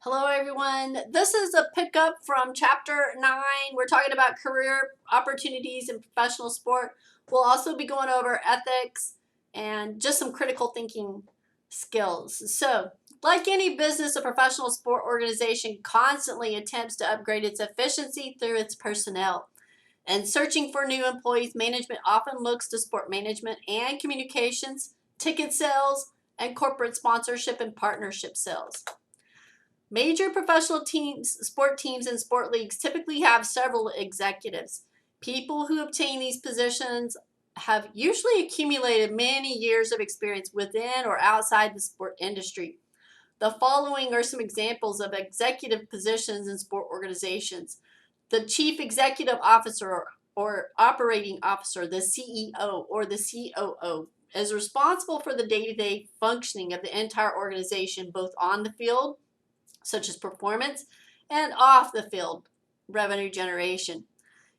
Hello, everyone. This is a pickup from Chapter 9. We're talking about career opportunities in professional sport. We'll also be going over ethics and just some critical thinking skills. So, like any business, a professional sport organization constantly attempts to upgrade its efficiency through its personnel. And searching for new employees, management often looks to sport management and communications, ticket sales, and corporate sponsorship and partnership sales. Major professional teams, sport teams, and sport leagues typically have several executives. People who obtain these positions have usually accumulated many years of experience within or outside the sport industry. The following are some examples of executive positions in sport organizations. The Chief Executive Officer or Operating Officer, the CEO or the COO, is responsible for the day-to-day functioning of the entire organization, both on the field such as performance, and off the field revenue generation.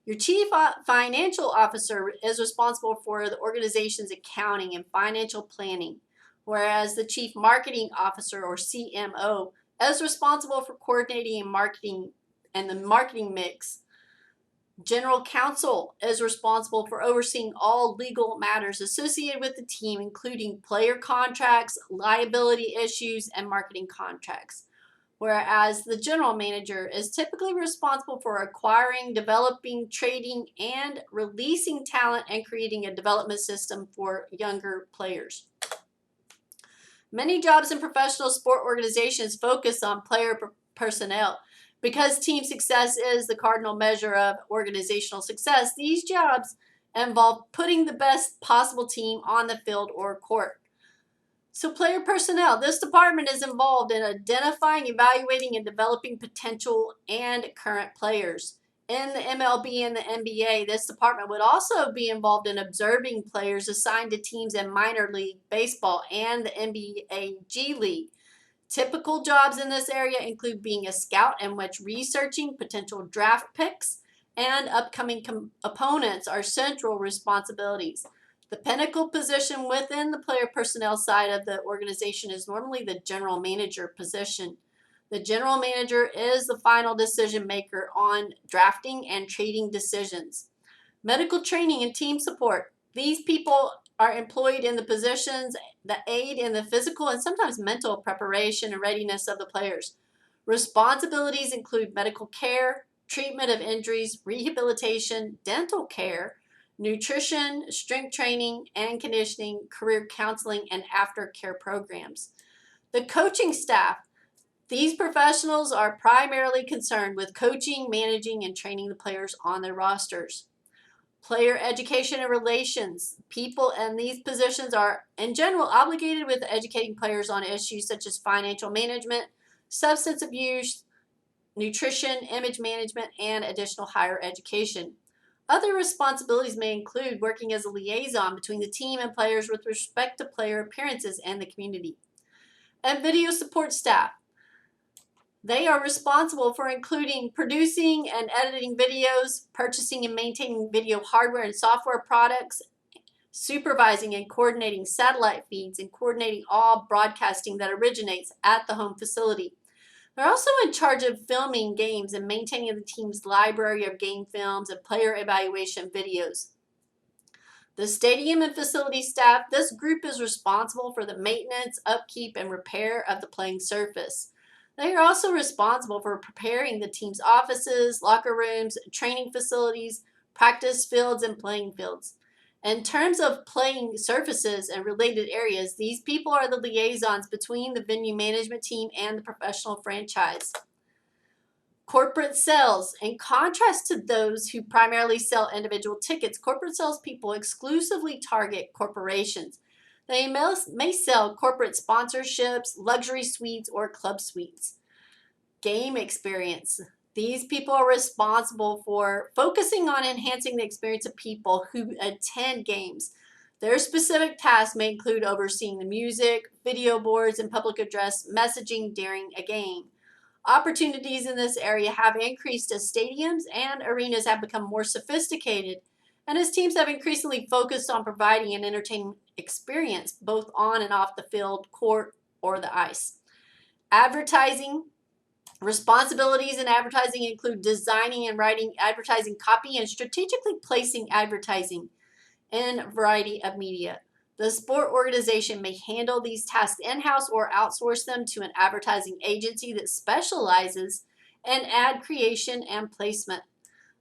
Your chief financial officer is responsible for the organization's accounting and financial planning, whereas the chief marketing officer or CMO is responsible for coordinating and marketing and the marketing mix. General counsel is responsible for overseeing all legal matters associated with the team, including player contracts, liability issues, and marketing contracts, whereas the general manager is typically responsible for acquiring, developing, trading, and releasing talent and creating a development system for younger players. Many jobs in professional sport organizations focus on player personnel. Because team success is the cardinal measure of organizational success, these jobs involve putting the best possible team on the field or court. So player personnel, this department is involved in identifying, evaluating, and developing potential and current players. In the MLB and the NBA, this department would also be involved in observing players assigned to teams in minor league baseball and the NBA G League. Typical jobs in this area include being a scout, in which researching potential draft picks and upcoming opponents are central responsibilities. The pinnacle position within the player personnel side of the organization is normally the general manager position. The general manager is the final decision maker on drafting and trading decisions. Medical training and team support. These people are employed in the positions that aid in the physical and sometimes mental preparation and readiness of the players. Responsibilities include medical care, treatment of injuries, rehabilitation, dental care, nutrition, strength training and conditioning, career counseling, and aftercare programs. The coaching staff. These professionals are primarily concerned with coaching, managing, and training the players on their rosters. Player education and relations. People in these positions are, in general, obligated with educating players on issues such as financial management, substance abuse, nutrition, image management, and additional higher education. Other responsibilities may include working as a liaison between the team and players with respect to player appearances and the community. And video support staff. They are responsible for including producing and editing videos, purchasing and maintaining video hardware and software products, supervising and coordinating satellite feeds, and coordinating all broadcasting that originates at the home facility. They're also in charge of filming games and maintaining the team's library of game films and player evaluation videos. The stadium and facility staff, this group is responsible for the maintenance, upkeep, and repair of the playing surface. They are also responsible for preparing the team's offices, locker rooms, training facilities, practice fields, and playing fields. In terms of playing surfaces and related areas, these people are the liaisons between the venue management team and the professional franchise. Corporate sales. In contrast to those who primarily sell individual tickets, corporate salespeople exclusively target corporations. They may sell corporate sponsorships, luxury suites, or club suites. Game experience. These people are responsible for focusing on enhancing the experience of people who attend games. Their specific tasks may include overseeing the music, video boards, and public address messaging during a game. Opportunities in this area have increased as stadiums and arenas have become more sophisticated and as teams have increasingly focused on providing an entertaining experience both on and off the field, court, or the ice. Advertising. Responsibilities in advertising include designing and writing advertising copy and strategically placing advertising in a variety of media. The sport organization may handle these tasks in-house or outsource them to an advertising agency that specializes in ad creation and placement.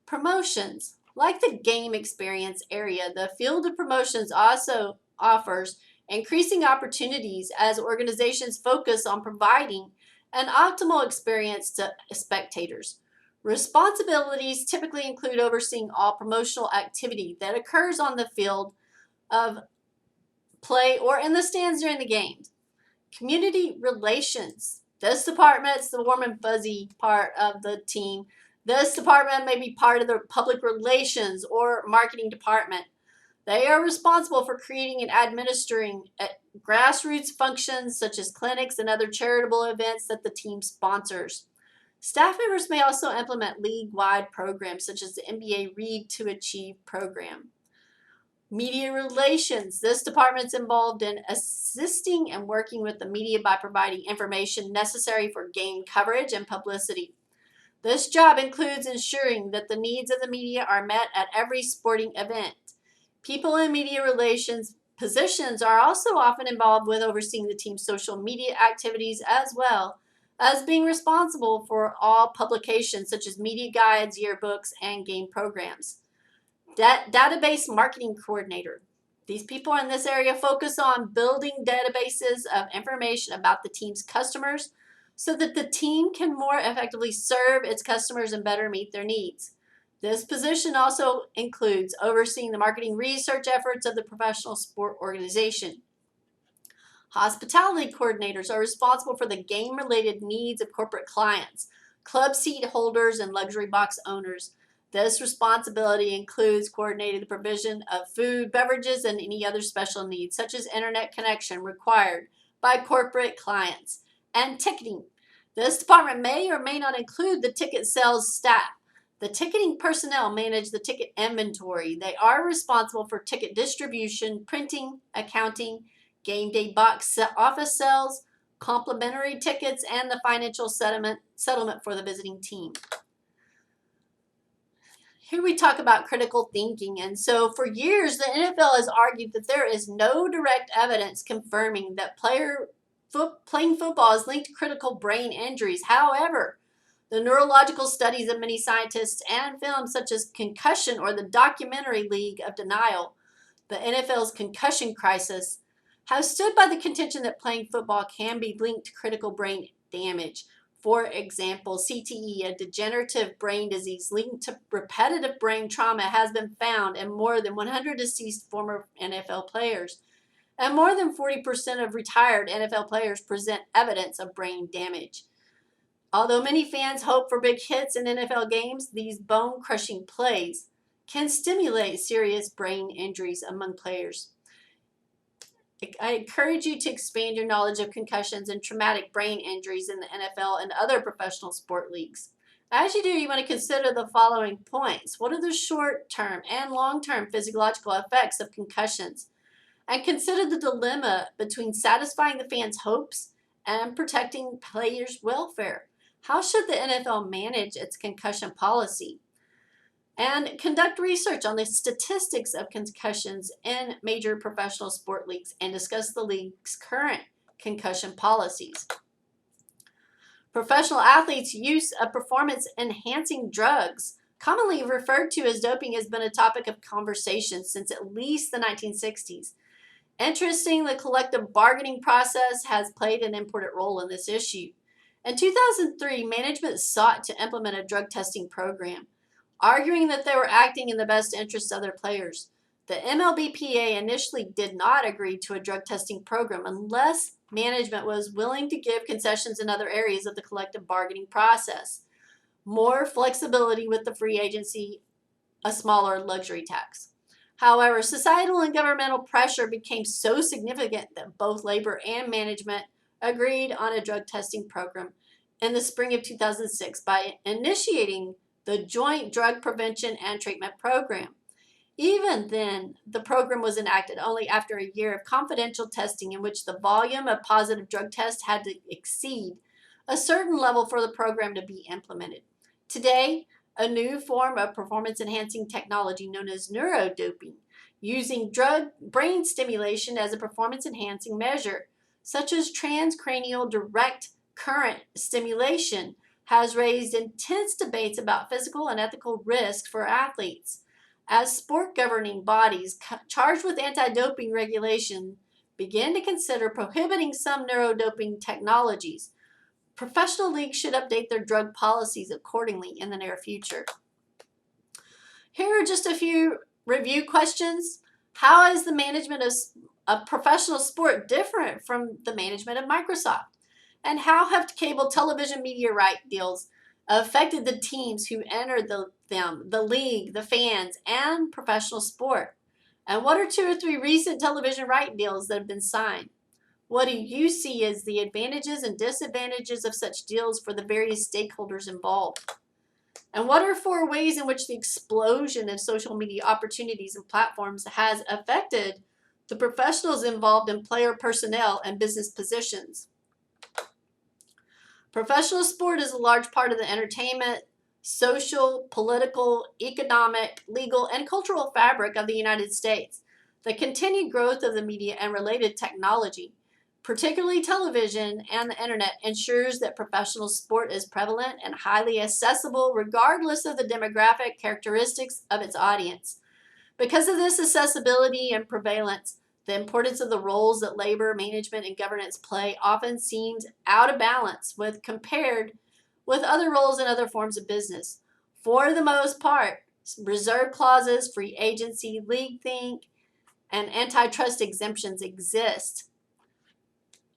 Promotions. Like the game experience area, the field of promotions also offers increasing opportunities as organizations focus on providing an optimal experience to spectators. Responsibilities typically include overseeing all promotional activity that occurs on the field of play or in the stands during the games. Community relations. This department's the warm and fuzzy part of the team. This department may be part of the public relations or marketing department. They are responsible for creating and administering grassroots functions such as clinics and other charitable events that the team sponsors. Staff members may also implement league-wide programs such as the NBA Read to Achieve program. Media relations. This department's involved in assisting and working with the media by providing information necessary for game coverage and publicity. This job includes ensuring that the needs of the media are met at every sporting event. People in media relations positions are also often involved with overseeing the team's social media activities as well as being responsible for all publications such as media guides, yearbooks, and game programs. Database marketing coordinator. These people in this area focus on building databases of information about the team's customers so that the team can more effectively serve its customers and better meet their needs. This position also includes overseeing the marketing research efforts of the professional sport organization. Hospitality coordinators are responsible for the game-related needs of corporate clients, club seat holders, and luxury box owners. This responsibility includes coordinating the provision of food, beverages, and any other special needs, such as internet connection required by corporate clients, and ticketing. This department may or may not include the ticket sales staff. The ticketing personnel manage the ticket inventory. They are responsible for ticket distribution, printing, accounting, game day box office sales, complimentary tickets, and the financial settlement for the visiting team. Here we talk about critical thinking. And so for years, the NFL has argued that there is no direct evidence confirming that playing football is linked to critical brain injuries. However, the neurological studies of many scientists and films such as Concussion or the documentary League of Denial, the NFL's concussion crisis, have stood by the contention that playing football can be linked to critical brain damage. For example, CTE, a degenerative brain disease linked to repetitive brain trauma, has been found in more than 100 deceased former NFL players. And more than 40% of retired NFL players present evidence of brain damage. Although many fans hope for big hits in NFL games, these bone-crushing plays can stimulate serious brain injuries among players. I encourage you to expand your knowledge of concussions and traumatic brain injuries in the NFL and other professional sport leagues. As you do, you want to consider the following points. What are the short-term and long-term physiological effects of concussions? And consider the dilemma between satisfying the fans' hopes and protecting players' welfare. How should the NFL manage its concussion policy? And conduct research on the statistics of concussions in major professional sport leagues and discuss the league's current concussion policies. Professional athletes' use of performance-enhancing drugs, commonly referred to as doping, has been a topic of conversation since at least the 1960s. Interesting, the collective bargaining process has played an important role in this issue. In 2003, management sought to implement a drug testing program, arguing that they were acting in the best interests of their players. The MLBPA initially did not agree to a drug testing program unless management was willing to give concessions in other areas of the collective bargaining process. More flexibility with the free agency, a smaller luxury tax. However, societal and governmental pressure became so significant that both labor and management agreed on a drug testing program in the spring of 2006 by initiating the Joint Drug Prevention and Treatment Program. Even then, the program was enacted only after a year of confidential testing in which the volume of positive drug tests had to exceed a certain level for the program to be implemented. Today, a new form of performance-enhancing technology known as neurodoping, using drug brain stimulation as a performance-enhancing measure, such as transcranial direct current stimulation, has raised intense debates about physical and ethical risks for athletes. As sport governing bodies charged with anti-doping regulation begin to consider prohibiting some neurodoping technologies, professional leagues should update their drug policies accordingly in the near future. Here are just a few review questions. How is the management of professional sport different from the management of Microsoft? And how have cable television media right deals affected the teams who enter the league, the fans, and professional sport? And what are 2 or 3 recent television right deals that have been signed? What do you see as the advantages and disadvantages of such deals for the various stakeholders involved? And what are 4 ways in which the explosion of social media opportunities and platforms has affected the professionals involved in player personnel and business positions? Professional sport is a large part of the entertainment, social, political, economic, legal, and cultural fabric of the United States. The continued growth of the media and related technology, particularly television and the internet, ensures that professional sport is prevalent and highly accessible regardless of the demographic characteristics of its audience. Because of this accessibility and prevalence, the importance of the roles that labor, management, and governance play often seems out of balance with compared with other roles in other forms of business. For the most part, reserve clauses, free agency, league think, and antitrust exemptions exist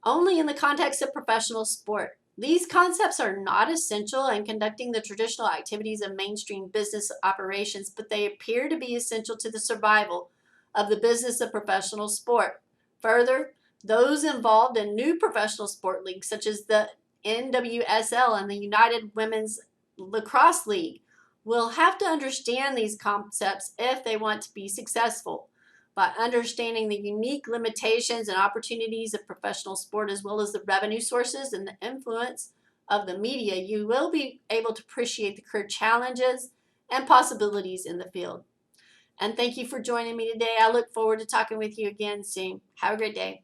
only in the context of professional sport. These concepts are not essential in conducting the traditional activities of mainstream business operations, but they appear to be essential to the survival of the business of professional sport. Further, those involved in new professional sport leagues such as the NWSL and the United Women's Lacrosse League will have to understand these concepts if they want to be successful. By understanding the unique limitations and opportunities of professional sport, as well as the revenue sources and the influence of the media, you will be able to appreciate the career challenges and possibilities in the field. And thank you for joining me today. I look forward to talking with you again soon. Have a great day.